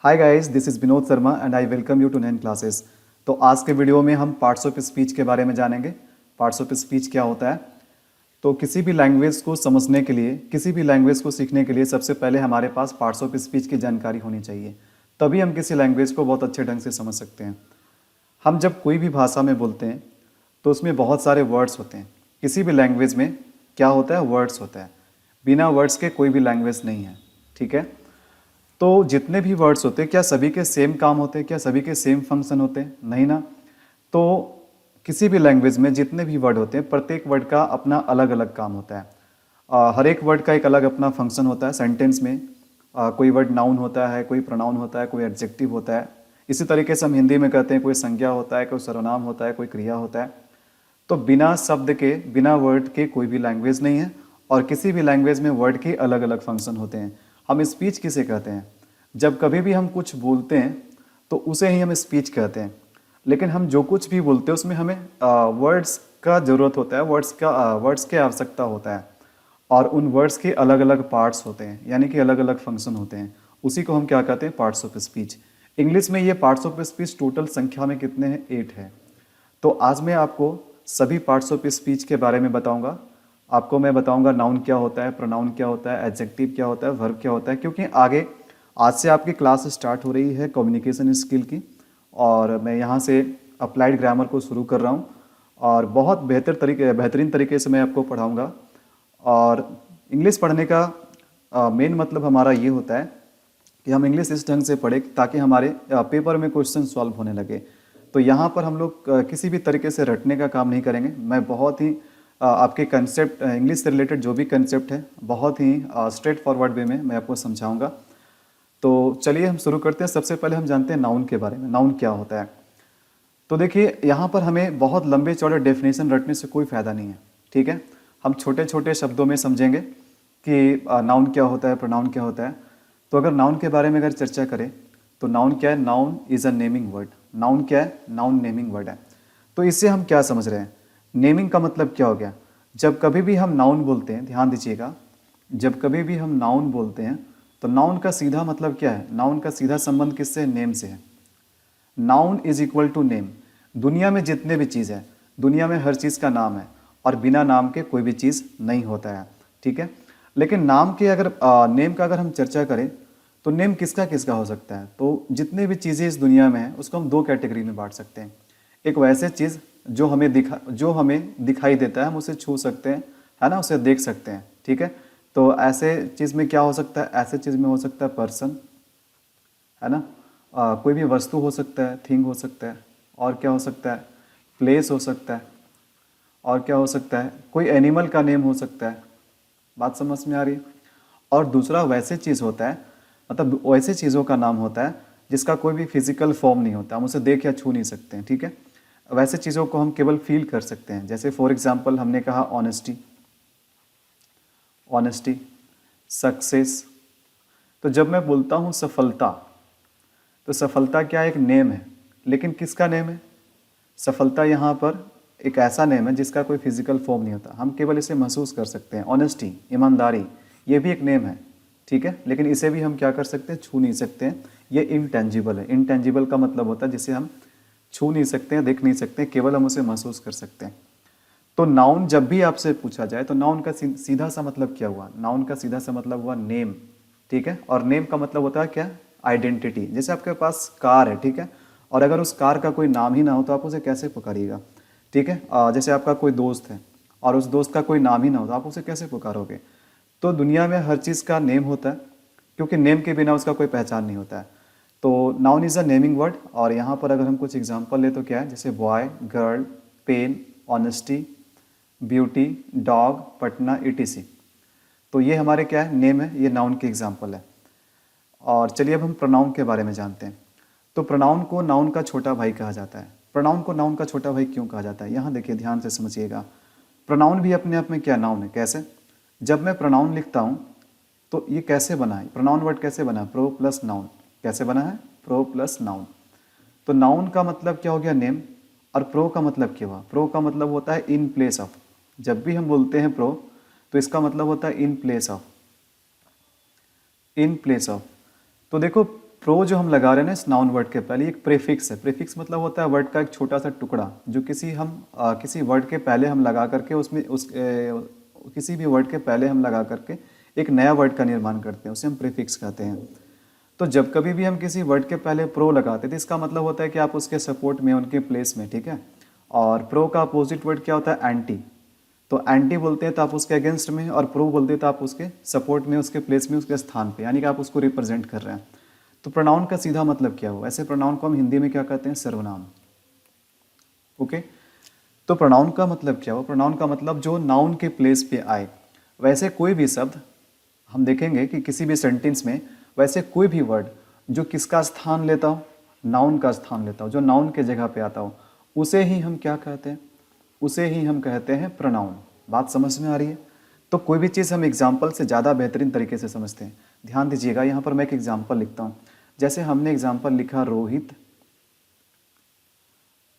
Hi guys, this is Vinod Sharma and I welcome you to Nain classes. तो आज के video में हम पार्ट्स ऑफ स्पीच के बारे में जानेंगे। पार्ट्स ऑफ स्पीच क्या होता है? तो किसी भी लैंग्वेज को समझने के लिए, किसी भी लैंग्वेज को सीखने के लिए सबसे पहले हमारे पास पार्ट्स ऑफ स्पीच की जानकारी होनी चाहिए। तभी हम किसी लैंग्वेज को बहुत अच्छे ढंग से समझ सकते हैं। हम जब कोई भी भाषा में बोलते हैं तो उसमें बहुत सारे वर्ड्स होते हैं। किसी भी लैंग्वेज में क्या होता है? वर्ड्स होता है। बिना वर्ड्स के कोई भी लैंग्वेज नहीं है, ठीक है? तो जितने भी वर्ड्स होते हैं, क्या सभी के सेम काम होते हैं? क्या सभी के सेम फंक्शन होते हैं? नहीं ना। तो किसी भी लैंग्वेज में जितने भी वर्ड होते हैं, प्रत्येक वर्ड का अपना अलग अलग काम होता है। हर एक वर्ड का एक अलग अपना फंक्शन होता है। सेंटेंस में कोई वर्ड नाउन होता है, कोई प्रोनाउन होता है, कोई एडजेक्टिव होता है। इसी तरीके से हम हिंदी में कहते हैं कोई संज्ञा होता है, कोई सर्वनाम होता है, कोई क्रिया होता है। तो बिना शब्द के, बिना वर्ड के कोई भी लैंग्वेज नहीं है। और किसी भी लैंग्वेज में वर्ड के अलग अलग फंक्शन होते हैं। हम स्पीच किसे कहते हैं? जब कभी भी हम कुछ बोलते हैं तो उसे ही हम स्पीच कहते हैं। लेकिन हम जो कुछ भी बोलते हैं उसमें हमें वर्ड्स का ज़रूरत होता है, वर्ड्स की आवश्यकता होता है। और उन वर्ड्स के अलग अलग पार्ट्स होते हैं, यानी कि अलग अलग फंक्शन होते हैं। उसी को हम क्या कहते हैं? Parts of speech. इंग्लिश में ये पार्ट्स ऑफ स्पीच टोटल संख्या में कितने हैं? 8 है। तो आज मैं आपको सभी पार्ट्स ऑफ स्पीच के बारे में बताऊंगा। आपको मैं बताऊंगा नाउन क्या होता है, प्रोनाउन क्या होता है, एडजेक्टिव क्या होता है, वर्ब क्या होता है। क्योंकि आगे आज से आपकी क्लास स्टार्ट हो रही है कम्युनिकेशन स्किल की, और मैं यहाँ से अप्लाइड ग्रामर को शुरू कर रहा हूँ। और बहुत बेहतरीन तरीके से मैं आपको पढ़ाऊँगा। और इंग्लिश पढ़ने का मेन मतलब हमारा ये होता है कि हम इंग्लिश इस ढंग से पढ़ें ताकि हमारे पेपर में क्वेश्चन सॉल्व होने लगे। तो यहाँ पर हम लोग किसी भी तरीके से रटने का काम नहीं करेंगे। मैं बहुत ही आपके कंसेप्ट, इंग्लिश से रिलेटेड जो भी कंसेप्ट है, बहुत ही स्ट्रेट फॉरवर्ड वे में मैं आपको समझाऊंगा। तो चलिए हम शुरू करते हैं। सबसे पहले हम जानते हैं नाउन के बारे में। नाउन क्या होता है? तो देखिए, यहाँ पर हमें बहुत लंबे चौड़े डेफिनेशन रटने से कोई फ़ायदा नहीं है, ठीक है? हम छोटे छोटे शब्दों में समझेंगे कि नाउन क्या होता है, प्रोनाउन क्या होता है। तो अगर नाउन के बारे में अगर चर्चा करें तो नाउन क्या है? Noun is a naming word. Noun क्या है? नाउन नेमिंग वर्ड है। तो इससे हम क्या समझ रहे हैं? नेमिंग का मतलब क्या हो गया? जब कभी भी हम नाउन बोलते हैं, ध्यान दीजिएगा, जब कभी भी हम नाउन बोलते हैं तो नाउन का सीधा मतलब क्या है? नाउन का सीधा संबंध किससे? नेम से है। Noun is equal to name. दुनिया में जितने भी चीज़ है, दुनिया में हर चीज़ का नाम है, और बिना नाम के कोई भी चीज़ नहीं होता है, ठीक है? लेकिन नाम के अगर नेम का अगर हम चर्चा करें तो नेम किसका किसका हो सकता है? तो जितने भी चीज़ें इस दुनिया में हैं उसको हम दो कैटेगरी में बांट सकते हैं। एक वैसे चीज़ जो हमें दिखाई देता है, हम उसे छू सकते हैं, है ना, उसे देख सकते हैं, ठीक है? तो ऐसे चीज़ में क्या हो सकता है? ऐसे चीज़ में हो सकता है पर्सन, है ना, कोई भी वस्तु हो सकता है, थिंग हो सकता है। और क्या हो सकता है? प्लेस हो सकता है। और क्या हो सकता है? कोई एनिमल का नेम हो सकता है। बात समझ में आ रही है? और दूसरा वैसे चीज़ होता है, मतलब वैसे चीज़ों का नाम होता है जिसका कोई भी फिजिकल फॉर्म नहीं होता, हम उसे देख या छू नहीं सकते हैं, ठीक है? वैसे चीज़ों को हम केवल फील कर सकते हैं। जैसे फॉर एग्जांपल हमने कहा ऑनेस्टी, ऑनेस्टी, सक्सेस। तो जब मैं बोलता हूँ सफलता, तो सफलता क्या एक नेम है, लेकिन किसका नेम है? सफलता यहाँ पर एक ऐसा नेम है जिसका कोई फिजिकल फॉर्म नहीं होता, हम केवल इसे महसूस कर सकते हैं। ऑनेस्टी, ईमानदारी, ये भी एक नेम है, ठीक है? लेकिन इसे भी हम क्या कर सकते हैं? छू नहीं सकते हैं। ये इंटेंजिबल है। इंटेंजिबल का मतलब होता है जिसे हम छू नहीं सकते हैं, देख नहीं सकते हैं, केवल हम उसे महसूस कर सकते हैं। तो नाउन जब भी आपसे पूछा जाए तो नाउन का सीधा सा मतलब क्या हुआ? नाउन का सीधा सा मतलब हुआ नेम, ठीक है? और नेम का मतलब होता है क्या? आइडेंटिटी। जैसे आपके पास कार है, ठीक है, और अगर उस कार का कोई नाम ही ना हो तो आप उसे कैसे पुकारिएगा, ठीक है? जैसे आपका कोई दोस्त है और उस दोस्त का कोई नाम ही ना हो तो आप उसे कैसे पुकारोगे? तो दुनिया में हर चीज़ का नेम होता है, क्योंकि नेम के बिना उसका कोई पहचान नहीं होता है। तो noun is a naming word. और यहाँ पर अगर हम कुछ एग्जांपल ले तो क्या है? जैसे boy, girl, pen, honesty, beauty, dog, Patna, etc। तो ये हमारे क्या है? नेम है, ये नाउन के एग्जाम्पल है। और चलिए अब हम प्रोनाउन के बारे में जानते हैं। तो प्रोनाउन को नाउन का छोटा भाई कहा जाता है। प्रोनाउन को नाउन का छोटा भाई क्यों कहा जाता है? यहाँ देखिए, ध्यान से समझिएगा। प्रोनाउन भी अपने आप में क्या? नाउन है। कैसे? जब मैं प्रोनाउन लिखता हूँ तो ये कैसे बना है? प्रोनाउन वर्ड कैसे बना है? Pro plus noun. कैसे बना है? Pro plus noun. तो नाउन का मतलब क्या हो गया? नेम। और प्रो का मतलब क्या हुआ? प्रो का मतलब होता है इन प्लेस ऑफ। जब भी हम बोलते हैं प्रो तो इसका मतलब होता है in place of, in place of. तो देखो, प्रो जो हम लगा रहे हैं ना इस नाउन वर्ड के पहले, एक प्रीफिक्स है। प्रीफिक्स मतलब होता है वर्ड का एक छोटा सा टुकड़ा जो किसी वर्ड के पहले हम लगा करके किसी भी वर्ड के पहले हम लगा करके एक नया वर्ड का निर्माण करते हैं, उसे हम प्रीफिक्स कहते हैं। तो जब कभी भी हम किसी वर्ड के पहले प्रो लगाते थे, इसका मतलब होता है कि आप उसके सपोर्ट में, उनके प्लेस में, ठीक है। और प्रो का अपोजिट वर्ड क्या होता है? एंटी। तो एंटी बोलते हैं तो आप उसके अगेंस्ट में, और प्रो बोलते हैं तो आप उसके सपोर्ट में, उसके प्लेस में, उसके स्थान पे, यानी कि आप उसको रिप्रेजेंट कर रहे हैं। तो प्रोनाउन का सीधा मतलब क्या हुआ? ऐसे प्रोनाउन को हम हिंदी में क्या कहते हैं? सर्वनाम। ओके, तो प्रोनाउन का मतलब क्या हुआ? प्रोनाउन का मतलब जो नाउन के प्लेस पे आए। वैसे कोई भी शब्द हम देखेंगे कि किसी भी सेंटेंस में वैसे कोई भी वर्ड जो किसका स्थान लेता हो? नाउन का स्थान लेता हो, जो नाउन के जगह पे आता हो, उसे ही हम क्या कहते हैं? उसे ही हम कहते हैं प्रोनाउन। बात समझ में आ रही है? तो कोई भी चीज़ हम एग्जाम्पल से ज़्यादा बेहतरीन तरीके से समझते हैं। ध्यान दीजिएगा, यहाँ पर मैं एक एग्जाम्पल लिखता हूँ। जैसे हमने एग्जाम्पल लिखा,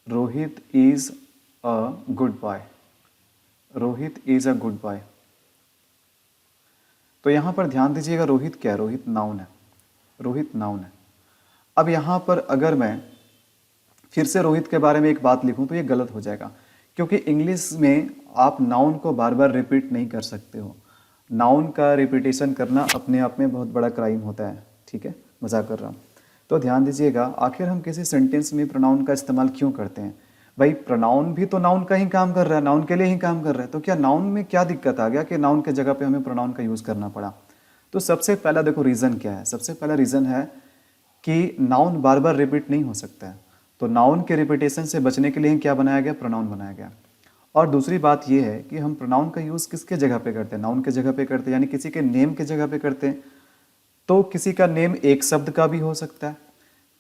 Rohit is a good boy. Rohit is a good boy. तो यहाँ पर ध्यान दीजिएगा, रोहित क्या है? रोहित नाउन है। रोहित नाउन है। अब यहाँ पर अगर मैं फिर से रोहित के बारे में एक बात लिखूं तो ये गलत हो जाएगा, क्योंकि इंग्लिश में आप नाउन को बार बार रिपीट नहीं कर सकते हो। नाउन का रिपीटेशन करना अपने आप में बहुत बड़ा क्राइम होता है, ठीक है, मजाक कर रहा हूँ। तो ध्यान दीजिएगा, आखिर हम किसी सेंटेंस में प्रोनाउन का इस्तेमाल क्यों करते हैं? भाई प्रोनाउन भी तो नाउन का ही काम कर रहा है, नाउन के लिए ही काम कर रहा है। तो क्या नाउन में क्या दिक्कत आ गया कि नाउन के जगह पे हमें प्रोनाउन का यूज़ करना पड़ा? तो सबसे पहला देखो रीज़न क्या है। सबसे पहला रीज़न है कि नाउन बार बार रिपीट नहीं हो सकता है। तो नाउन के रिपीटेशन से बचने के लिए क्या बनाया गया? प्रोनाउन बनाया गया। और दूसरी बात यह है कि हम प्रोनाउन का यूज़ किसके जगह पे करते हैं? नाउन के जगह पे करते हैं, यानी किसी के नेम के जगह पे करते हैं। तो किसी का नेम एक शब्द का भी हो सकता है,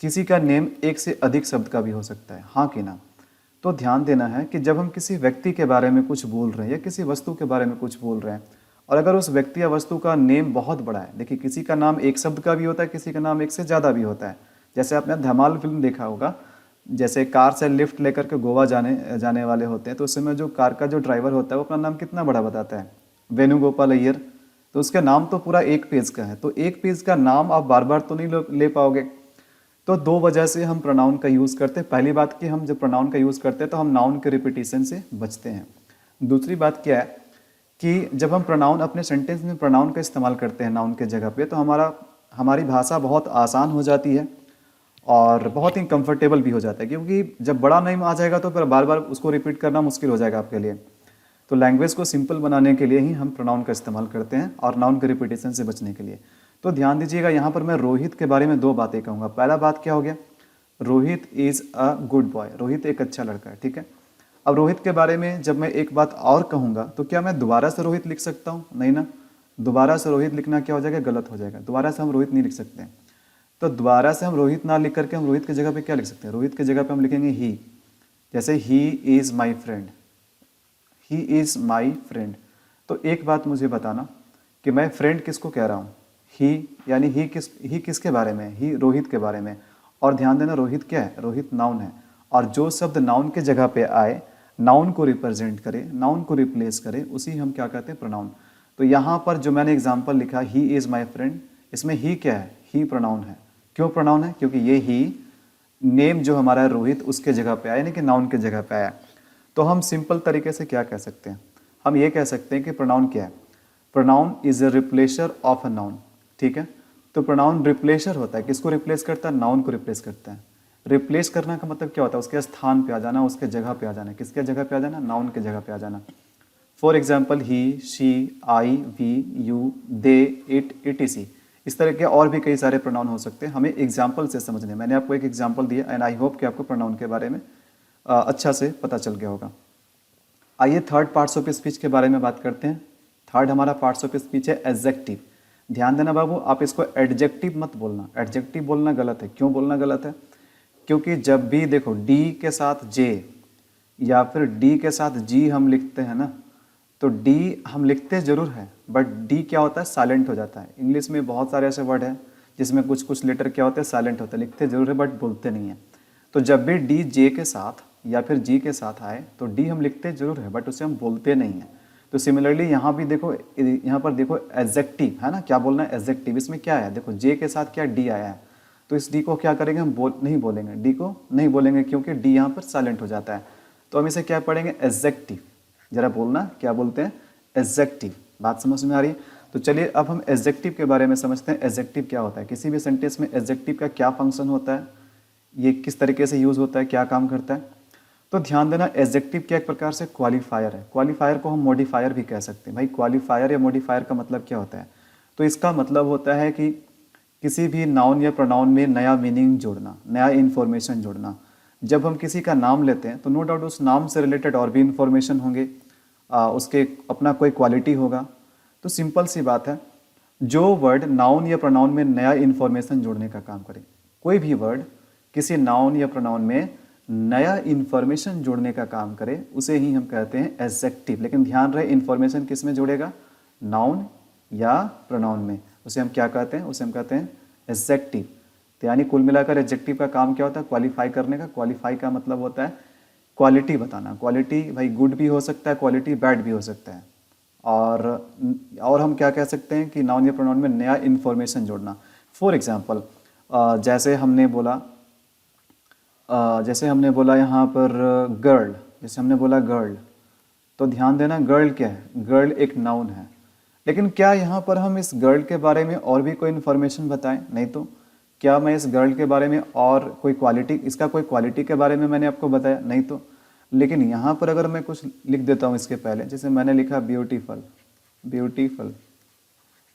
किसी का नेम एक से अधिक शब्द का भी हो सकता है, हाँ कि ना? तो ध्यान देना है कि जब हम किसी व्यक्ति के बारे में कुछ बोल रहे हैं या किसी वस्तु के बारे में कुछ बोल रहे हैं, और अगर उस व्यक्ति या वस्तु का नेम बहुत बड़ा है, देखिए किसी का नाम एक शब्द का भी होता है, किसी का नाम एक से ज़्यादा भी होता है। जैसे आपने धमाल फिल्म देखा होगा, जैसे कार से लिफ्ट लेकर के गोवा जाने वाले होते हैं, तो उस समय जो कार का जो ड्राइवर होता है वो अपना नाम कितना बड़ा बताता है? वेणुगोपाल अय्यर। तो उसका नाम तो पूरा एक पेज का है, तो एक पेज का नाम आप बार बार तो नहीं ले पाओगे। तो दो वजह से हम प्रोनाउन का यूज़ करते हैं। पहली बात कि हम जब प्रोनाउन का यूज़ करते हैं तो हम नाउन के रिपीटिशन से बचते हैं। दूसरी बात क्या है कि जब हम प्रोनाउन अपने सेंटेंस में प्रोनाउन का इस्तेमाल करते हैं नाउन के जगह पे, तो हमारी भाषा बहुत आसान हो जाती है और बहुत ही कंफर्टेबल भी हो जाता है, क्योंकि जब बड़ा नेम आ जाएगा तो फिर बार बार उसको रिपीट करना मुश्किल हो जाएगा आपके लिए। तो लैंग्वेज को सिंपल बनाने के लिए ही हम प्रोनाउन का इस्तेमाल करते हैं और नाउन के रिपीटेशन से बचने के लिए। तो ध्यान दीजिएगा, यहाँ पर मैं रोहित के बारे में दो बातें कहूँगा। पहला बात क्या हो गया? Rohit is a good boy. Rohit एक अच्छा लड़का है, ठीक है। अब रोहित के बारे में जब मैं एक बात और कहूँगा तो क्या मैं दोबारा से रोहित लिख सकता हूँ? नहीं ना। दोबारा से रोहित लिखना क्या हो जाएगा? गलत हो जाएगा। दोबारा से हम रोहित नहीं लिख सकते। तो दोबारा से हम रोहित ना लिख करके हम रोहित की जगह पे क्या लिख सकते हैं? रोहित की जगह पे हम लिखेंगे ही। जैसे he is my friend. He is my friend. तो एक बात मुझे बताना कि मैं फ्रेंड किसको कह रहा हूँ? ही, यानी ही किसके बारे में? ही रोहित के बारे में। और ध्यान देना, रोहित क्या है? रोहित नाउन है। और जो शब्द नाउन के जगह पे आए, नाउन को रिप्रेजेंट करे, नाउन को रिप्लेस करे, उसी हम क्या कहते हैं? प्रोनाउन। तो यहाँ पर जो मैंने एग्जाम्पल लिखा, ही इज़ माई फ्रेंड, इसमें ही क्या है? ही प्रोनाउन है। क्यों प्रोनाउन है? क्योंकि ये ही नेम जो हमारा है रोहित, उसके जगह पे आया, यानी कि नाउन के जगह पे आया। तो हम सिंपल तरीके से क्या कह सकते हैं? हम ये कह सकते हैं कि प्रोनाउन क्या है? Pronoun is a replacer of a noun, ठीक है। तो प्रोनाउन रिप्लेसर होता है, किसको रिप्लेस करता है? नाउन को रिप्लेस करता है। रिप्लेस करना का मतलब क्या होता है? उसके स्थान पे आ जाना, उसके जगह पे आ जाना। किसके जगह पे आ जाना? नाउन के जगह पे आ जाना। For example he, she, I, we, you, they, it etc। इस तरह के और भी कई सारे प्रोनाउन हो सकते हैं, हमें एग्जाम्पल से समझने। मैंने आपको एक एग्जाम्पल दिया एंड आई होप कि आपको प्रोनाउन के बारे में अच्छा से पता चल गया होगा। आइए थर्ड पार्ट्स ऑफ स्पीच के बारे में बात करते हैं। थर्ड हमारा पार्ट्स ऑफ स्पीच है एडजेक्टिव। ध्यान देना बाबू, आप इसको एडजेक्टिव मत बोलना। एडजेक्टिव बोलना गलत है। क्यों बोलना गलत है? क्योंकि जब भी देखो डी के साथ जे या फिर डी के साथ जी हम लिखते हैं ना, तो डी हम लिखते जरूर है, बट डी क्या होता है? साइलेंट हो जाता है। इंग्लिश में बहुत सारे ऐसे वर्ड हैं जिसमें कुछ कुछ लेटर क्या होते हैं? साइलेंट होते हैं। लिखते जरूर है बट बोलते नहीं है। तो जब भी डी जे के साथ या फिर जी के साथ आए तो डी हम लिखते जरूर है बट उसे हम बोलते नहीं हैं। तो सिमिलरली यहाँ भी देखो, यहाँ पर देखो एडजेक्टिव है ना, क्या बोलना है? एडजेक्टिव। इसमें क्या है? देखो जे के साथ क्या डी आया है, तो इस डी को क्या करेंगे, हम नहीं बोलेंगे, डी को नहीं बोलेंगे क्योंकि डी यहाँ पर साइलेंट हो जाता है। तो हम इसे क्या पढ़ेंगे, एडजेक्टिव। जरा बोलना क्या बोलते हैं, एडजेक्टिव। बात समझ में आ रही है? तो चलिए अब हम एडजेक्टिव के बारे में समझते हैं। एडजेक्टिव क्या होता है, किसी भी सेंटेंस में एडजेक्टिव का क्या फंक्शन होता है, ये किस तरीके से यूज होता है, क्या काम करता है। तो ध्यान देना, एडजेक्टिव क्या एक प्रकार से क्वालिफायर है। क्वालिफायर को हम मॉडिफायर भी कह सकते हैं। भाई क्वालिफायर या मॉडिफायर का मतलब क्या होता है, तो इसका मतलब होता है कि किसी भी नाउन या प्रोनाउन में नया मीनिंग जोड़ना, नया इन्फॉर्मेशन जोड़ना। जब हम किसी का नाम लेते हैं तो नो डाउट उस नाम से रिलेटेड और भी इन्फॉर्मेशन होंगे, उसके अपना कोई क्वालिटी होगा। तो सिंपल सी बात है, जो वर्ड नाउन या प्रोनाउन में नया इन्फॉर्मेशन जोड़ने का काम करे, कोई भी वर्ड किसी नाउन या प्रोनाउन में नया इन्फॉर्मेशन जोड़ने का काम करे, उसे ही हम कहते हैं एडजेक्टिव। लेकिन ध्यान रहे, इन्फॉर्मेशन किस में जोड़ेगा, नाउन या प्रोनाउन में। उसे हम क्या कहते हैं, उसे हम कहते हैं एडजेक्टिव। तो यानी कुल मिलाकर एडजेक्टिव का काम क्या होता है, क्वालिफाई करने का। क्वालिफाई का मतलब होता है क्वालिटी बताना। क्वालिटी भाई गुड भी हो सकता है, क्वालिटी बैड भी हो सकता है। और हम क्या कह सकते हैं कि नाउन या प्रोनाउन में नया इन्फॉर्मेशन जोड़ना। फॉर एग्जाम्पल जैसे हमने बोला यहाँ पर गर्ल, जैसे हमने बोला गर्ल, तो ध्यान देना गर्ल क्या है, गर्ल एक नाउन है। लेकिन क्या यहाँ पर हम इस गर्ल के बारे में और भी कोई इन्फॉर्मेशन बताएं, नहीं तो क्या मैं इस गर्ल के बारे में और कोई क्वालिटी, इसका कोई क्वालिटी के बारे में मैंने आपको बताया, नहीं तो। लेकिन यहाँ पर अगर मैं कुछ लिख देता हूँ इसके पहले, जैसे मैंने लिखा ब्यूटीफुल, ब्यूटीफुल,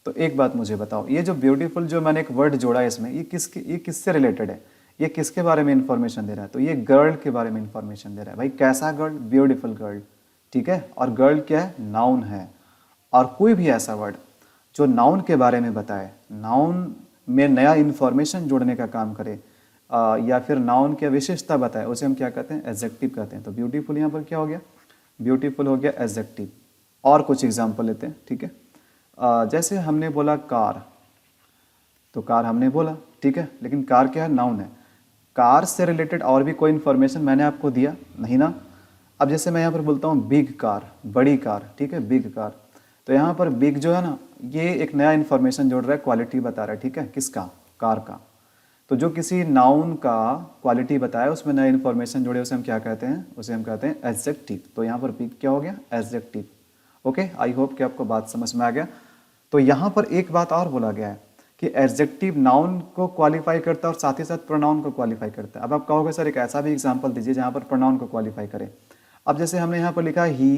तो एक बात मुझे बताओ, ये जो ब्यूटीफुल जो मैंने एक वर्ड जोड़ा है इसमें, ये किससे रिलेटेड है, ये किसके बारे में इंफॉर्मेशन दे रहा है, तो ये गर्ल के बारे में इंफॉर्मेशन दे रहा है। भाई कैसा गर्ल, ब्यूटीफुल गर्ल, ठीक है। और गर्ल क्या है, नाउन है। और कोई भी ऐसा वर्ड जो नाउन के बारे में बताए, नाउन में नया इन्फॉर्मेशन जोड़ने का काम करे, या फिर नाउन की विशेषता बताए, उसे हम क्या कहते हैं, एडजेक्टिव कहते हैं। तो ब्यूटीफुल यहाँ पर क्या हो गया, ब्यूटीफुल हो गया एडजेक्टिव। और कुछ एग्जाम्पल लेते हैं, ठीक है। जैसे हमने बोला कार, तो कार हमने बोला, ठीक है, लेकिन कार क्या है, नाउन है। कार से रिलेटेड और भी कोई इन्फॉर्मेशन मैंने आपको दिया नहीं ना। अब जैसे मैं यहाँ पर बोलता हूँ बिग कार, बड़ी कार, ठीक है, बिग कार, तो यहाँ पर बिग जो है ना, ये एक नया इन्फॉर्मेशन जोड़ रहा है, क्वालिटी बता रहा है, ठीक है, किसका, कार का। तो जो किसी नाउन का क्वालिटी बताया, उसमें नया इन्फॉर्मेशन जोड़े, उसे हम क्या कहते हैं, उसे हम कहते हैं एडजेक्टिव। तो यहाँ पर बिग क्या हो गया, एडजेक्टिव। ओके, आई होप कि आपको बात समझ में आ गया। तो यहाँ पर एक बात और बोला गया है कि एडजेक्टिव नाउन को क्वालिफाई करता है और साथ ही साथ प्रोनाउन को क्वालिफाई करता है। अब आप कहोगे सर एक ऐसा भी एग्जाम्पल दीजिए जहाँ पर प्रोनाउन को क्वालिफाई करे। अब जैसे हमने यहाँ पर लिखा he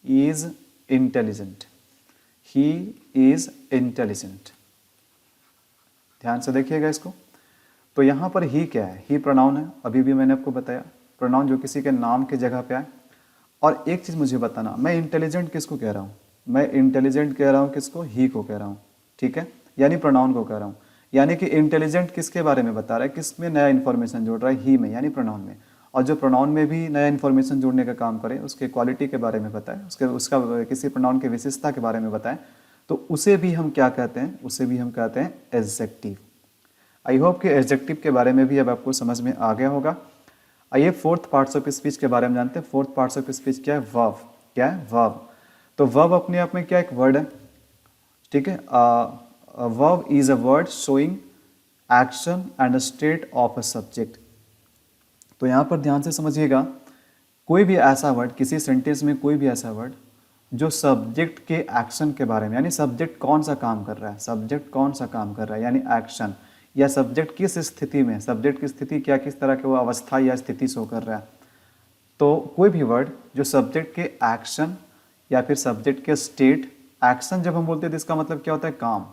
is intelligent, he is intelligent, ध्यान से देखिएगा इसको। तो यहाँ पर ही क्या है, ही प्रोनाउन है, अभी भी मैंने आपको बताया, प्रोनाउन जो किसी के नाम के जगह पे आए। और एक चीज़ मुझे बताना, मैं इंटेलिजेंट किसको कह रहा हूँ, मैं इंटेलिजेंट कह रहा हूँ किसको, ही को कह रहा हूँ, ठीक है, यानी प्रोनाउन को कह रहा हूँ। यानी कि इंटेलिजेंट किसके बारे में बता रहा है, किस में नया इन्फॉर्मेशन जोड़ रहा है, ही में, यानी प्रोनाउन में। और जो प्रोनाउन में भी नया इन्फॉर्मेशन जोड़ने का काम करे, उसके क्वालिटी के बारे में बताए, उसका किसी प्रोनाउन की विशेषता के बारे में बताएं, तो उसे भी हम क्या कहते हैं, उसे भी हम कहते हैं एडजेक्टिव। आई होप कि एडजेक्टिव के बारे में भी अब आपको समझ में आ गया होगा। आइए फोर्थ पार्ट्स ऑफ स्पीच के बारे में जानते हैं। फोर्थ पार्ट्स ऑफ स्पीच क्या है, वर्ब। क्या है, वर्ब। तो वर्ब अपने आप में क्या, एक वर्ड है, ठीक है। Verb is a word showing action and a state of a subject. तो यहाँ पर ध्यान से समझिएगा, कोई भी ऐसा वर्ड, किसी सेंटेंस में कोई भी ऐसा वर्ड जो सब्जेक्ट के एक्शन के बारे में, यानी सब्जेक्ट कौन सा काम कर रहा है, सब्जेक्ट कौन सा काम कर रहा है, यानी एक्शन, या सब्जेक्ट किस स्थिति में, सब्जेक्ट की स्थिति क्या, किस तरह के वो अवस्था या स्थिति शो कर रहा है। तो कोई भी वर्ड जो सब्जेक्ट के एक्शन या फिर सब्जेक्ट के स्टेट, एक्शन जब हम बोलते हैं तो इसका मतलब क्या होता है, काम,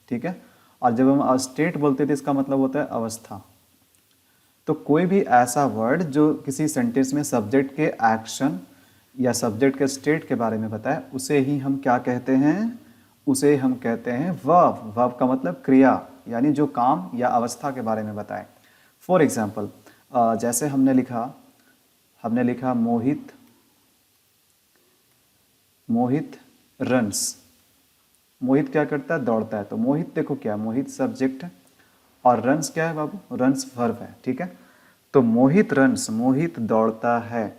ठीक है, और जब हम स्टेट बोलते हैं तो इसका मतलब होता है अवस्था। तो कोई भी ऐसा वर्ड जो किसी सेंटेंस में सब्जेक्ट के एक्शन या सब्जेक्ट के स्टेट के बारे में बताए, उसे ही हम क्या कहते हैं, उसे हम कहते हैं वर्ब। वर्ब का मतलब क्रिया, यानी जो काम या अवस्था के बारे में बताए। फॉर एग्जाम्पल जैसे हमने लिखा मोहित रन्स। मोहित क्या करता है, दौड़ता है। तो मोहित देखो क्या, मोहित सब्जेक्ट है और रन्स क्या है बाबू, रन्स वर्ब है, ठीक है। तो मोहित रन्स, मोहित दौड़ता है।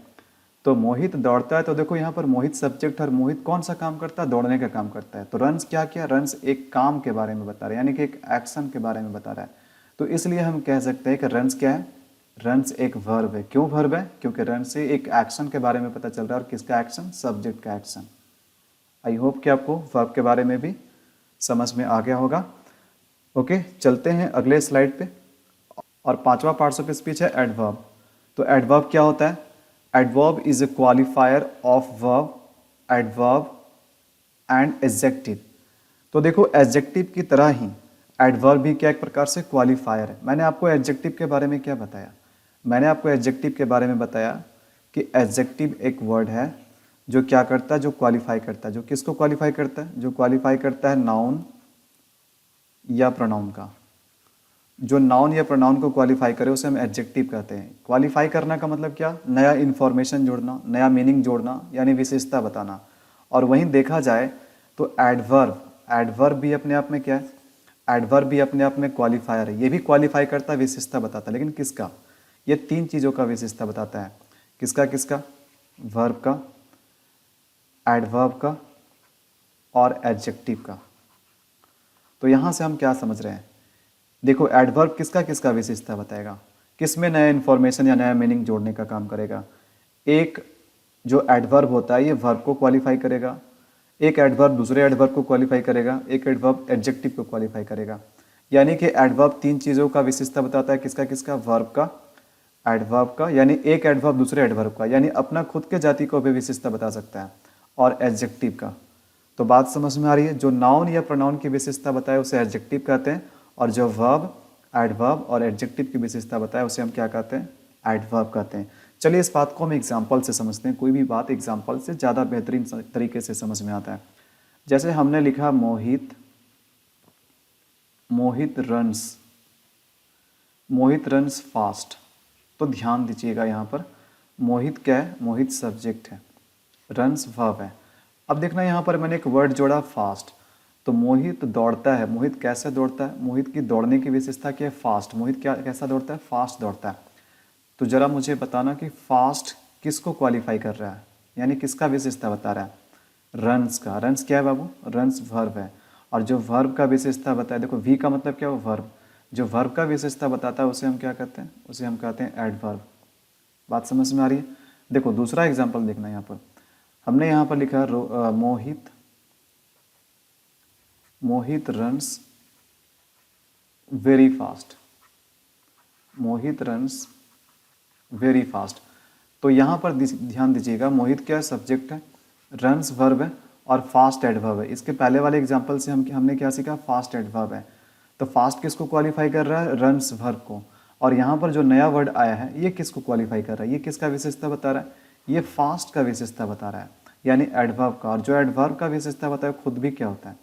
तो मोहित दौड़ता है, तो देखो यहाँ पर मोहित सब्जेक्ट और मोहित कौन सा काम करता है, दौड़ने का काम करता है। तो रन्स क्या किया, रन्स एक काम के बारे में बता रहा है, यानी कि एक एक्शन के बारे में बता रहा है। तो इसलिए हम कह सकते हैं कि रन्स क्या है, रन्स एक वर्ब है। क्यों वर्ब है? क्योंकि रन से एक एक्शन के बारे में पता चल रहा है, और किसका एक्शन? सब्जेक्ट का एक्शन। आई होप कि आपको वर्ब के बारे में भी समझ में आ गया होगा। ओके, चलते हैं अगले स्लाइड पे। और पांचवा पार्ट्स ऑफ स्पीच है एडवर्ब। तो एडवर्ब क्या होता है? Adverb is a qualifier of verb, adverb and adjective. तो देखो, एडजेक्टिव की तरह ही एडवर्ब भी क्या एक प्रकार से क्वालिफायर है। मैंने आपको एडजेक्टिव के बारे में क्या बताया? मैंने आपको एडजेक्टिव के बारे में बताया कि एडजेक्टिव एक वर्ड है जो क्या करता है? जो क्वालिफाई करता है। जो किसको क्वालिफाई करता है? जो क्वालिफाई करता है नाउन या प्रोनाउन का। जो नाउन या प्रोनाउन को क्वालिफाई करे उसे हम एडजेक्टिव कहते हैं। क्वालिफाई करना का मतलब क्या? नया इन्फॉर्मेशन जोड़ना, नया मीनिंग जोड़ना, यानी विशेषता बताना। और वहीं देखा जाए तो एडवर्ब, एडवर्ब भी अपने आप में क्या है? एडवर्ब भी अपने आप में क्वालिफायर है। ये भी क्वालिफाई करता है, विशेषता बताता है, लेकिन किसका? ये तीन चीज़ों का विशेषता बताता है। किसका किसका? वर्ब का, एडवर्ब का और एडजेक्टिव का। तो यहाँ से हम क्या समझ रहे हैं? देखो, एडवर्ब किसका किसका विशेषता बताएगा, किस में नया इन्फॉर्मेशन या नया मीनिंग जोड़ने का काम करेगा। एक जो एडवर्ब होता है ये वर्ब को क्वालिफाई करेगा, एक एडवर्ब दूसरे एडवर्ब को क्वालिफाई करेगा, एक एडवर्ब एडजेक्टिव को क्वालिफाई करेगा। यानी कि एडवर्ब तीन चीज़ों का विशेषता बताता है। किसका किसका? वर्ब का, एडवर्ब का, यानी एक एडवर्ब दूसरे एडवर्ब का, यानी अपना खुद के जाति को भी विशेषता बता सकता है, और एडजेक्टिव का। तो बात समझ में आ रही है? जो नाउन या प्रोनाउन की विशेषता बताए उसे एडजेक्टिव कहते हैं, और जो वर्ब, एडवर्ब और एडजेक्टिव की विशेषता बताए उसे हम क्या कहते हैं? एडवर्ब कहते हैं। चलिए इस बात को हम एग्जाम्पल से समझते हैं। कोई भी बात एग्जाम्पल से ज़्यादा बेहतरीन तरीके से समझ में आता है। जैसे हमने लिखा मोहित, मोहित रन्स, मोहित रन्स फास्ट। तो ध्यान दीजिएगा यहाँ पर, मोहित क्या है? मोहित सब्जेक्ट है, रन्स वर्ब है। अब देखना यहाँ पर मैंने एक वर्ड जोड़ा फास्ट। तो मोहित दौड़ता है। मोहित कैसे दौड़ता है? मोहित की दौड़ने की विशेषता क्या है? फास्ट। मोहित क्या कैसा दौड़ता है? फास्ट दौड़ता है। तो जरा मुझे बताना कि फास्ट किसको क्वालिफाई कर रहा है, यानी किसका विशेषता बता रहा है? रन्स का। रन्स क्या है बाबू? रन्स वर्ब है। और जो वर्ब का विशेषता बताया, देखो वी का मतलब क्या है? वर्ब। जो वर्ब का विशेषता बताता है उसे हम क्या कहते हैं? उसे हम कहते हैं एडवर्ब। बात समझ में आ रही है? देखो दूसरा एग्जाम्पल देखना यहाँ पर। हमने यहाँ पर लिखा मोहित, मोहित रन्स वेरी फास्ट। मोहित रन्स वेरी फास्ट। तो यहाँ पर ध्यान दीजिएगा, मोहित क्या सब्जेक्ट है, रन्स वर्ब है और फास्ट एडवर्ब है। इसके पहले वाले एग्जाम्पल से हमने क्या सीखा? फास्ट एडवर्ब है। तो फास्ट किसको क्वालिफाई कर रहा है? रन्स वर्ब को। और यहाँ पर जो नया वर्ड आया है ये किसको क्वालिफाई कर रहा है? ये किसका विशेषता बता रहा है? ये फास्ट का विशेषता बता रहा है, यानी एडवर्ब का। और जो एडवर्ब का विशेषता बताया खुद भी क्या होता है?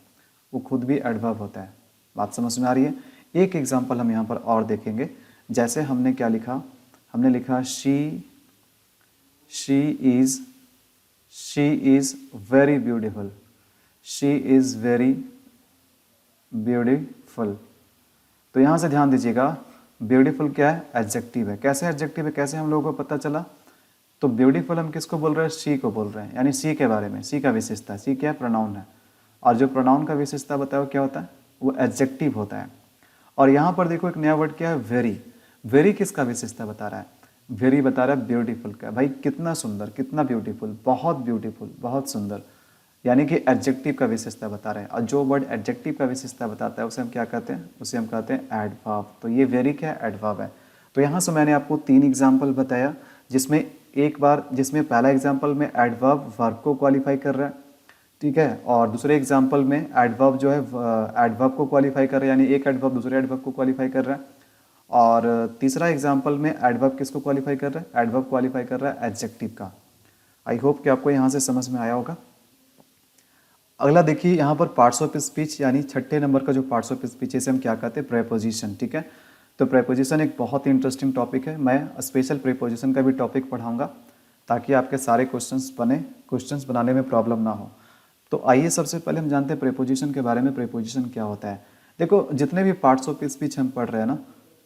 वो खुद भी एडवर्ब होता है। बात समझ में आ रही है? एक एग्जाम्पल हम यहाँ पर और देखेंगे। जैसे हमने क्या लिखा? हमने लिखा she is very beautiful. She is very beautiful. तो यहाँ से ध्यान दीजिएगा, ब्यूटीफुल क्या है? एडजेक्टिव है। कैसे एडजेक्टिव है? कैसे हम लोगों को पता चला? तो ब्यूटीफुल हम किसको बोल रहे हैं? शी को बोल रहे हैं, यानी शी के बारे में। शी का विशेषता, शी क्या है? प्रोनाउन है। और जो प्रोनाउन का विशेषता बताया वो क्या होता है? वो एडजेक्टिव होता है। और यहाँ पर देखो एक नया वर्ड क्या है? वेरी। वेरी किसका विशेषता बता रहा है? वेरी बता रहा है ब्यूटीफुल का। भाई कितना सुंदर, कितना ब्यूटीफुल, बहुत बहुत सुंदर, यानी कि एडजेक्टिव का विशेषता बता रहे हैं। और जो वर्ड एडजेक्टिव का विशेषता बताता है उसे हम क्या कहते हैं? उसे हम कहते हैं एडवर्ब। तो ये वेरी क्या है? एडवर्ब है। तो यहाँ से मैंने आपको तीन एग्जाम्पल बताया, जिसमें पहला एग्जाम्पल में एडवर्ब वर्ब को क्वालिफाई कर रहा है, ठीक है, और दूसरे एग्जाम्पल में एडवर्ब जो है एडवर्ब को क्वालिफाई कर रहा है, यानी एक एडवर्ब दूसरे एडवर्ब को क्वालिफाई कर रहा है। और तीसरा एग्जाम्पल में एडवर्ब किसको क्वालिफाई कर रहा है? एडवर्ब क्वालिफाई कर रहा है एडजेक्टिव का। आई होप कि आपको यहाँ से समझ में आया होगा। अगला देखिए यहाँ पर पार्ट्स ऑफ स्पीच, यानी छठे नंबर का जो पार्ट्स ऑफ स्पीच है इसे हम क्या कहते हैं? प्रेपोजिशन। ठीक है, तो प्रेपोजिशन एक बहुत ही इंटरेस्टिंग टॉपिक है। मैं स्पेशल प्रेपोजिशन का भी टॉपिक पढ़ाऊंगा ताकि आपके सारे क्वेश्चंस बनाने में प्रॉब्लम ना हो। तो आइए सबसे पहले हम जानते हैं प्रेपोजिशन के बारे में। प्रेपोजिशन क्या होता है? देखो जितने भी पार्ट्स ऑफ स्पीच हम पढ़ रहे हैं ना,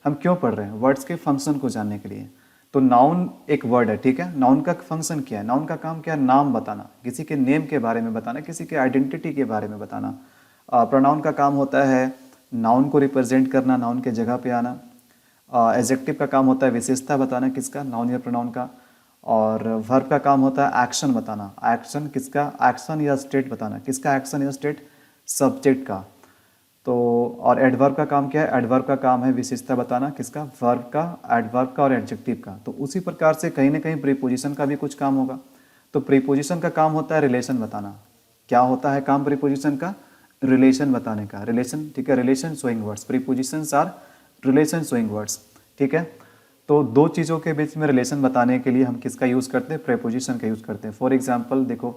हम क्यों पढ़ रहे हैं? वर्ड्स के फंक्शन को जानने के लिए। तो नाउन एक वर्ड है, ठीक है। नाउन का फंक्शन क्या है? नाउन का काम क्या है? नाम बताना, किसी के नेम के बारे में बताना, किसी के आइडेंटिटी के बारे में बताना। प्रोनाउन का काम होता है नाउन को रिप्रेजेंट करना, नाउन के जगह पे आना। एडजेक्टिव का काम होता है विशेषता बताना, किसका, नाउन या प्रोनाउन का। और वर्ब का काम होता है एक्शन बताना, एक्शन किसका, एक्शन या स्टेट बताना, किसका एक्शन या स्टेट, सब्जेक्ट का। तो और एडवर्ब का काम क्या है, एडवर्ब का काम है विशेषता बताना, किसका, वर्ब का, एडवर्ब का और एडजेक्टिव का। तो उसी प्रकार से कहीं ना कहीं प्रीपोजिशन का भी कुछ काम होगा। तो प्रीपोजिशन का काम होता है रिलेशन बताना। क्या होता है काम प्रीपोजिशन का, रिलेशन बताने का, रिलेशन, ठीक है, relation showing words, prepositions are relation showing words, ठीक है। तो दो चीज़ों के बीच में रिलेशन बताने के लिए हम किसका यूज़ करते हैं, प्रीपोजिशन का यूज़ करते हैं। फॉर एग्जांपल देखो,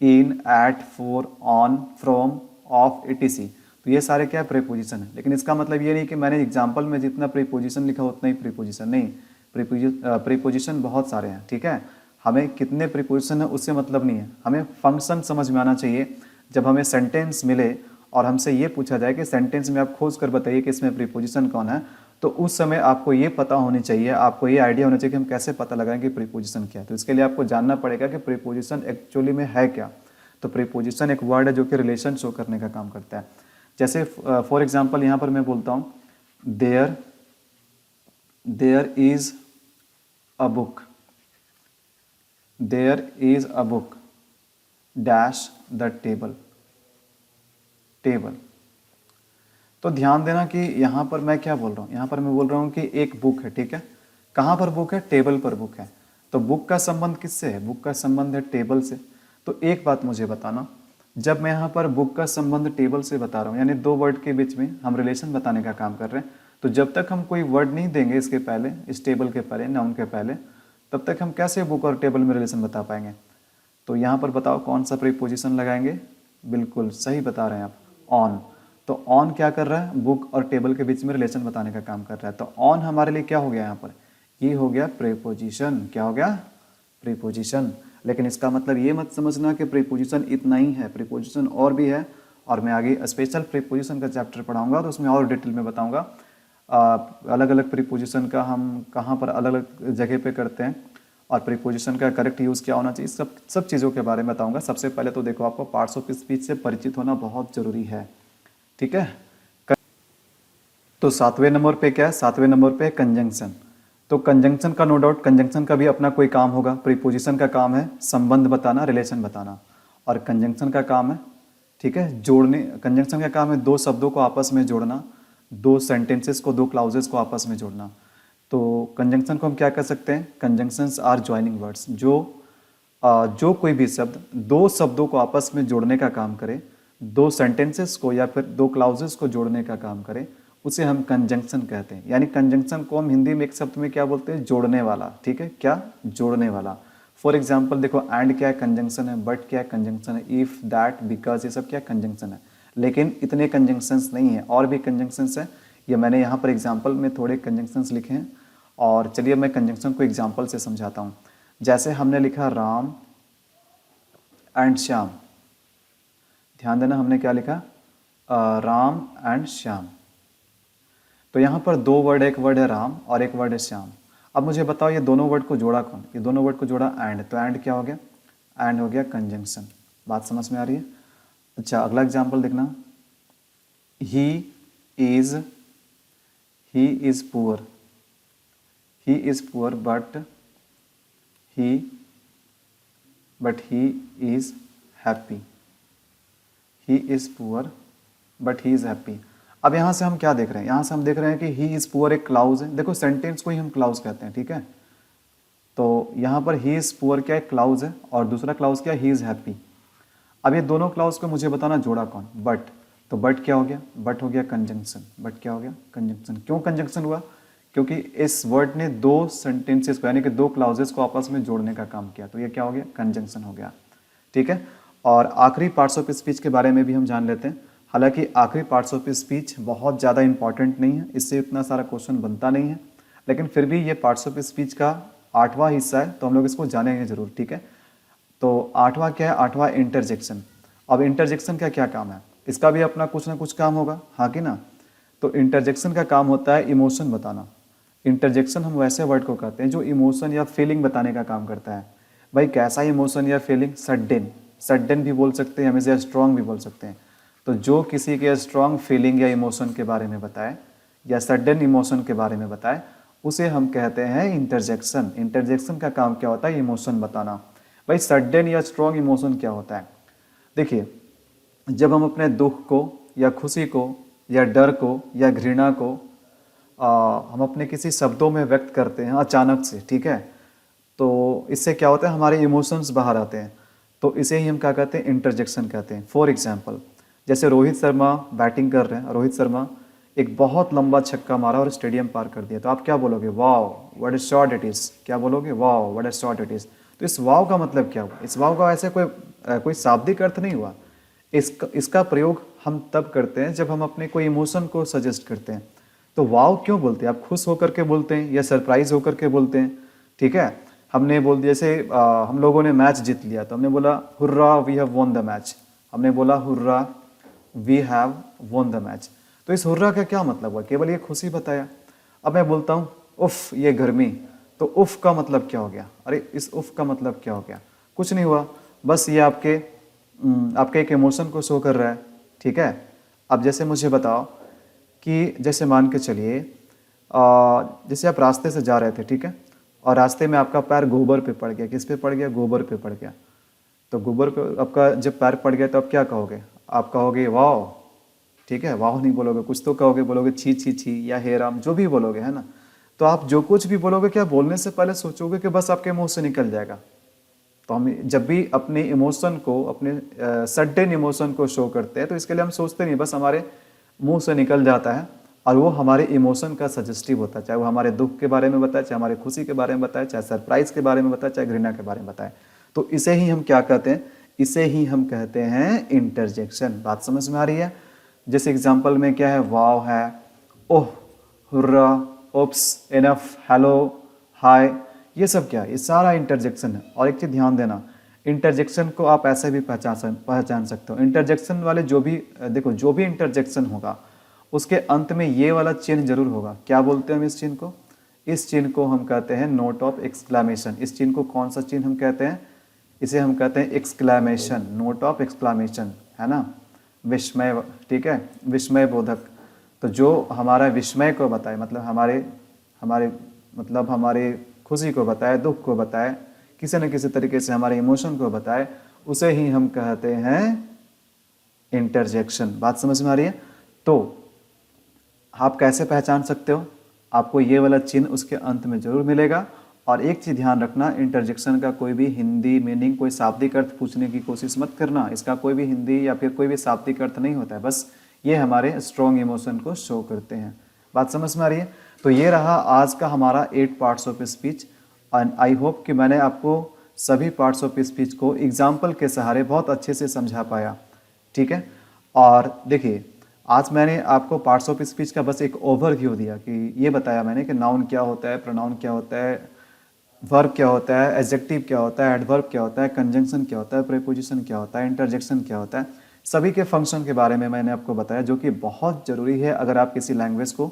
in, at, for, on, from, of, etc। तो ये सारे क्या है, प्रीपोजिशन है। लेकिन इसका मतलब ये नहीं कि मैंने एग्जाम्पल में जितना प्रीपोजिशन लिखा उतना ही प्रीपोजिशन, नहीं, प्रीपोजिशन बहुत सारे हैं, ठीक है। हमें कितने प्रीपोजिशन है उससे मतलब नहीं है, हमें फंक्शन समझ में आना चाहिए। जब हमें सेंटेंस मिले और हमसे ये पूछा जाए कि सेंटेंस में आप खोज कर बताइए कि इसमें प्रीपोजिशन कौन है, तो उस समय आपको ये पता होनी चाहिए, आपको ये आइडिया होना चाहिए कि हम कैसे पता लगाएं कि प्रीपोजिशन क्या है। तो इसके लिए आपको जानना पड़ेगा कि प्रीपोजिशन एक्चुअली में है क्या। तो प्रीपोजिशन एक वर्ड है जो कि रिलेशन शो करने का काम करता है। जैसे फॉर एग्जांपल यहाँ पर मैं बोलता हूँ there is a book, there is a book dash the table, table. तो ध्यान देना कि यहाँ पर मैं क्या बोल रहा हूँ, यहाँ पर मैं बोल रहा हूँ कि एक बुक है, ठीक है। कहाँ पर बुक है, टेबल पर बुक है। तो बुक का संबंध किससे है, बुक का संबंध है टेबल से। तो एक बात मुझे बताना, जब मैं यहाँ पर बुक का संबंध टेबल से बता रहा हूँ, यानी दो वर्ड के बीच में हम रिलेशन बताने का काम कर रहे हैं, तो जब तक हम कोई वर्ड नहीं देंगे इसके पहले, इस टेबल के पहले, नाउन के पहले, तब तक हम कैसे बुक और टेबल में रिलेशन बता पाएंगे। तो यहाँ पर बताओ कौन सा प्रीपोजिशन लगाएंगे, बिल्कुल सही बता रहे हैं आप, ऑन। तो ऑन क्या कर रहा है, बुक और टेबल के बीच में रिलेशन बताने का काम कर रहा है। तो ऑन हमारे लिए क्या हो गया, यहाँ पर ये हो गया प्रीपोजिशन। क्या हो गया, प्रीपोजिशन। लेकिन इसका मतलब ये मत समझना कि प्रीपोजिशन इतना ही है, प्रीपोजिशन और भी है। और मैं आगे स्पेशल प्रीपोजिशन का चैप्टर पढ़ाऊंगा तो उसमें और डिटेल में बताऊंगा अलग अलग प्रीपोजिशन का हम कहाँ पर अलग अलग जगह पे करते हैं, और प्रीपोजिशन का करेक्ट यूज़ क्या होना चाहिए, सब चीज़ों के बारे में बताऊंगा। सबसे पहले तो देखो, आपको पार्ट्स ऑफ स्पीच से परिचित होना बहुत ज़रूरी है, ठीक है। तो 7वें नंबर पे क्या है, 7वें नंबर पे कंजंक्शन। तो कंजंक्शन का नो डाउट, कंजंक्शन का भी अपना कोई काम होगा। प्रीपोजिशन का काम है संबंध बताना, रिलेशन बताना, और कंजंक्शन का काम है, ठीक है, जोड़ने। कंजंक्शन का काम है दो शब्दों को आपस में जोड़ना, दो सेंटेंसेस को, दो क्लाउजेस को आपस में जोड़ना। तो कंजंक्शन को हम क्या कर सकते हैं, कंजंक्शंस आर ज्वाइनिंग वर्ड्स। जो कोई भी शब्द दो शब्दों को आपस में जोड़ने का काम करे, दो सेंटेंसेस को या फिर दो क्लाउजेस को जोड़ने का काम करे, उसे हम कंजंक्शन कहते हैं। यानी कंजंक्शन को हम हिंदी में एक शब्द में क्या बोलते हैं, जोड़ने वाला, ठीक है, क्या, जोड़ने वाला। फॉर एग्जाम्पल देखो, एंड क्या है, कंजंक्शन है, बट क्या है, कंजंक्शन है, इफ, दैट, बिकॉज, ये सब क्या, कंजंक्शन है। लेकिन इतने कंजंक्शंस नहीं है, और भी कंजंक्शंस है। ये मैंने यहाँ पर एग्जाम्पल में थोड़े कंजंक्शंस लिखे हैं, और चलिए मैं कंजंक्शन को एग्जाम्पल से समझाता हूँ। जैसे हमने लिखा राम एंड श्याम, ध्यान देना हमने क्या लिखा, राम एंड श्याम। तो यहाँ पर दो वर्ड, एक वर्ड है राम और एक वर्ड है श्याम। अब मुझे बताओ ये दोनों वर्ड को जोड़ा कौन, ये दोनों वर्ड को जोड़ा एंड। तो एंड क्या हो गया, एंड हो गया कंजंक्शन। बात समझ में आ रही है। अच्छा, अगला एग्जाम्पल देखना, he is poor, he is poor but he is happy, he is poor but he is happy. अब यहाँ से हम क्या देख रहे हैं, यहाँ से हम देख रहे हैं कि ही इज पुअर एक क्लाउज है। देखो सेंटेंस को ही हम क्लाउज कहते हैं, ठीक है। तो यहाँ पर ही इज पुअर क्या एक क्लाउज है, और दूसरा क्लाउज क्या, ही इज हैप्पी। अब ये दोनों क्लाउज को मुझे बताना जोड़ा कौन, बट। तो बट क्या हो गया, बट हो गया कंजंक्शन, बट क्या हो गया, कंजंक्शन। क्यों कंजंक्शन हुआ, क्योंकि इस वर्ड ने दो सेंटेंसेस को यानी कि दो क्लाउजेस को आपस में जोड़ने का काम किया, तो ये क्या हो गया, कंजंक्शन हो गया, ठीक है। और आखिरी पार्ट्स ऑफ स्पीच के बारे में भी हम जान लेते हैं। हालांकि आखिरी पार्ट्स ऑफ स्पीच बहुत ज़्यादा इंपॉर्टेंट नहीं है, इससे इतना सारा क्वेश्चन बनता नहीं है, लेकिन फिर भी ये पार्ट्स ऑफ स्पीच का 8वां हिस्सा है, तो हम लोग इसको जानेंगे जरूर, ठीक है। तो 8वां क्या है, 8वां इंटरजेक्शन। अब इंटरजेक्शन का क्या काम है, इसका भी अपना कुछ ना कुछ काम होगा, हाँ कि ना। तो इंटरजेक्शन का काम होता है इमोशन बताना। इंटरजेक्शन हम वैसे वर्ड को कहते हैं जो इमोशन या फीलिंग बताने का काम करता है। भाई कैसा इमोशन या फीलिंग, सडन, सडन भी बोल सकते हैं, हमेशा स्ट्रांग भी बोल सकते हैं। तो जो किसी के स्ट्रांग फीलिंग या इमोशन के बारे में बताए, या सडन इमोशन के बारे में बताए, उसे हम कहते हैं इंटरजेक्शन। इंटरजेक्शन का काम क्या होता है? इमोशन बताना। भाई सडन या स्ट्रॉन्ग इमोशन क्या होता है? देखिए, जब हम अपने दुख को या खुशी को या डर को या घृणा को हम अपने किसी शब्दों में व्यक्त करते हैं अचानक से, ठीक है, तो इससे क्या होता है? हमारे इमोशंस बाहर आते हैं। तो इसे ही हम क्या कहते हैं? इंटरजेक्शन कहते हैं। फॉर एग्जाम्पल, जैसे रोहित शर्मा बैटिंग कर रहे हैं, रोहित शर्मा एक बहुत लंबा छक्का मारा और स्टेडियम पार कर दिया, तो आप क्या बोलोगे? Wow what a shot it is. क्या बोलोगे? Wow what a shot it is. तो इस वाव का मतलब क्या हुआ? इस वाव का ऐसे कोई शाब्दिक अर्थ नहीं हुआ। इसका प्रयोग हम तब करते हैं जब हम अपने कोई इमोशन को सजेस्ट करते हैं। तो वाव क्यों बोलते हैं? आप खुश होकर के बोलते हैं या सरप्राइज होकर के बोलते हैं, ठीक है। हमने बोल दिया, जैसे हम लोगों ने मैच जीत लिया तो हमने बोला hurrah we have won the match. हमने बोला hurrah we have won the match. तो इस हुर्रा का क्या मतलब हुआ? केवल ये खुशी बताया। अब मैं बोलता हूँ उफ ये गर्मी, तो उफ का मतलब क्या हो गया? अरे इस उफ का मतलब क्या हो गया? कुछ नहीं हुआ, बस ये आपके एक इमोशन को शो कर रहा है, ठीक है। अब जैसे मुझे बताओ कि जैसे मान के चलिए जैसे आप रास्ते से जा रहे थे, ठीक है, और रास्ते में आपका पैर गोबर पे पड़ गया। किस पे पड़ गया? गोबर पे पड़ गया। तो गोबर पे आपका जब पैर पड़ गया तो आप क्या कहोगे? आप कहोगे वाह, ठीक है। वाह नहीं बोलोगे, कुछ तो कहोगे, बोलोगे छी छी छी या हे राम, जो भी बोलोगे, है ना। तो आप जो कुछ भी बोलोगे, क्या बोलने से पहले सोचोगे कि बस आपके मुंह से निकल जाएगा। तो हम जब भी अपने इमोशन को, अपने सडन इमोशन को शो करते हैं, तो इसके लिए हम सोचते नहीं, बस हमारे मुंह से निकल जाता है और वो हमारे इमोशन का सजेस्टिव होता है। चाहे वो हमारे दुख के बारे में बताए, चाहे हमारे खुशी के बारे में बताए, चाहे सरप्राइज के बारे में बताए, चाहे घृणा के बारे में बताए। तो इसे ही हम क्या कहते हैं? इसे ही हम कहते हैं इंटरजेक्शन। बात समझ में आ रही है? जैसे एग्जाम्पल में क्या है? वाव है, ओह, हुर्रा, ओप्स, इनफ, हेलो, हाय, ये सब क्या है? ये सारा इंटरजेक्शन है। और एक चीज़ ध्यान देना, इंटरजेक्शन को आप ऐसे भी पहचान सकते हो। इंटरजेक्शन वाले जो भी देखो, जो भी इंटरजेक्शन होगा उसके अंत में ये वाला चिन्ह जरूर होगा। क्या बोलते हैं हम इस चिन्ह को? इस चिन्ह को हम कहते हैं नोट ऑफ एक्सक्लामेशन। इस चिन्ह को कौन सा चिन्ह हम कहते हैं? इसे हम कहते हैं एक्सक्लामेशन, नोट ऑफ एक्सक्लामेशन, है ना। विस्मय, ठीक है, विस्मय बोधक। तो जो हमारा विस्मय को बताए, मतलब हमारे हमारे मतलब हमारे खुशी को बताए, दुख को बताए, किसी न किसी तरीके से हमारे इमोशन को बताए, उसे ही हम कहते हैं इंटरजेक्शन। बात समझ में आ रही है? तो आप कैसे पहचान सकते हो? आपको ये वाला चिन्ह उसके अंत में जरूर मिलेगा। और एक चीज़ ध्यान रखना, इंटरजेक्शन का कोई भी हिंदी मीनिंग, कोई शाब्दिक अर्थ पूछने की कोशिश मत करना। इसका कोई भी हिंदी या फिर कोई भी शाब्दिक अर्थ नहीं होता है, बस ये हमारे स्ट्रॉन्ग इमोशन को शो करते हैं। बात समझ में आ रही है? तो ये रहा आज का हमारा 8 parts of speech. And I hope कि मैंने आपको सभी पार्ट्स ऑफ स्पीच को एग्जाम्पल के सहारे बहुत अच्छे से समझा पाया, ठीक है। और देखिए, आज मैंने आपको पार्ट्स ऑफ स्पीच का बस एक ओवरव्यू दिया कि ये बताया मैंने कि नाउन क्या होता है, प्रोनाउन क्या होता है, वर्ब क्या होता है, एडजेक्टिव क्या होता है, एडवर्ब क्या होता है, कंजंक्शन क्या होता है, प्रीपोजिशन क्या होता है, इंटरजेक्शन क्या होता है। सभी के फंक्शन के बारे में मैंने आपको बताया, जो कि बहुत ज़रूरी है अगर आप किसी लैंग्वेज को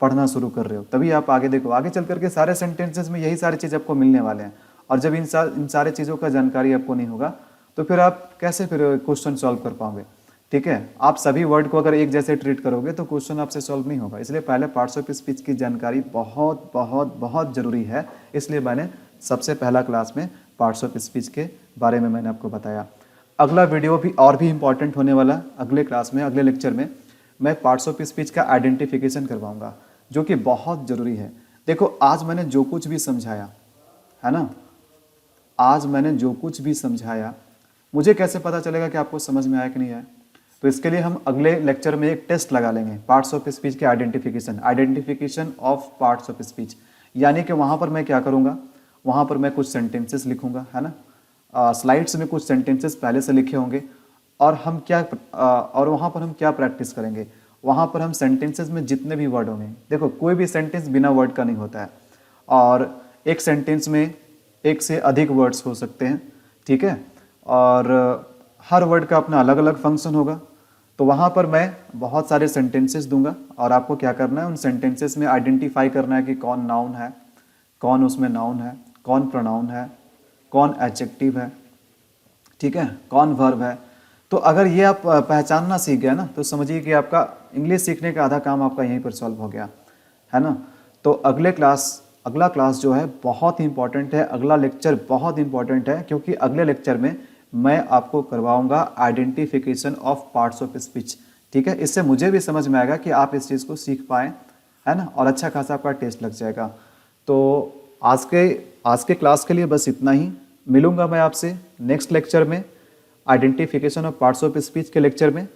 पढ़ना शुरू कर रहे हो। तभी आप आगे देखो, आगे चल करके सारे सेंटेंसेस में यही सारी चीज़ आपको मिलने वाले हैं। और जब इन सारे चीज़ों का जानकारी आपको नहीं होगा तो फिर आप कैसे फिर क्वेश्चन सॉल्व कर पाओगे, ठीक है। आप सभी वर्ड को अगर एक जैसे ट्रीट करोगे तो क्वेश्चन आपसे सॉल्व नहीं होगा। इसलिए पहले पार्ट्स ऑफ स्पीच की जानकारी बहुत बहुत बहुत ज़रूरी है। इसलिए मैंने सबसे पहला क्लास में पार्ट्स ऑफ स्पीच के बारे में मैंने आपको बताया। अगला वीडियो भी और भी इंपॉर्टेंट होने वाला। अगले क्लास में, अगले लेक्चर में मैं पार्ट्स ऑफ स्पीच का आइडेंटिफिकेशन करवाऊंगा, जो कि बहुत ज़रूरी है। देखो, आज मैंने जो कुछ भी समझाया है ना, आज मैंने जो कुछ भी समझाया, मुझे कैसे पता चलेगा कि आपको समझ में आया कि नहीं आया? तो इसके लिए हम अगले लेक्चर में एक टेस्ट लगा लेंगे, पार्ट्स ऑफ स्पीच के identification of parts of speech. यानी कि वहाँ पर मैं क्या करूँगा, वहाँ पर मैं कुछ सेंटेंसेस लिखूँगा, है ना। स्लाइड्स में कुछ सेंटेंसेस पहले से लिखे होंगे और वहाँ पर हम क्या प्रैक्टिस करेंगे, वहाँ पर हम सेंटेंसेस में जितने भी वर्ड होंगे, देखो कोई भी सेंटेंस बिना वर्ड का नहीं होता है, और एक सेंटेंस में एक से अधिक वर्ड्स हो सकते हैं, ठीक है। और हर वर्ड का अपना अलग अलग फंक्शन होगा। तो वहाँ पर मैं बहुत सारे सेंटेंसेस दूंगा और आपको क्या करना है, उन सेंटेंसेस में आइडेंटिफाई करना है कि कौन नाउन है, कौन उसमें नाउन है, कौन प्रोनाउन है, कौन एडजेक्टिव है, ठीक है, कौन वर्ब है। तो अगर ये आप पहचानना सीख गया ना, तो समझिए कि आपका इंग्लिश सीखने का आधा काम आपका यहीं पर सॉल्व हो गया, है ना। तो अगला क्लास जो है बहुत ही इंपॉर्टेंट है, अगला लेक्चर बहुत इंपॉर्टेंट है, क्योंकि अगले लेक्चर में मैं आपको करवाऊंगा identification of parts of speech. ठीक है, इससे मुझे भी समझ में आएगा कि आप इस चीज़ को सीख पाएँ, है ना, और अच्छा खासा आपका टेस्ट लग जाएगा। तो आज के क्लास के लिए बस इतना ही। मिलूंगा मैं आपसे नेक्स्ट लेक्चर में, identification of parts of speech के लेक्चर में।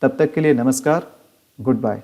तब तक के लिए नमस्कार, गुड बाय।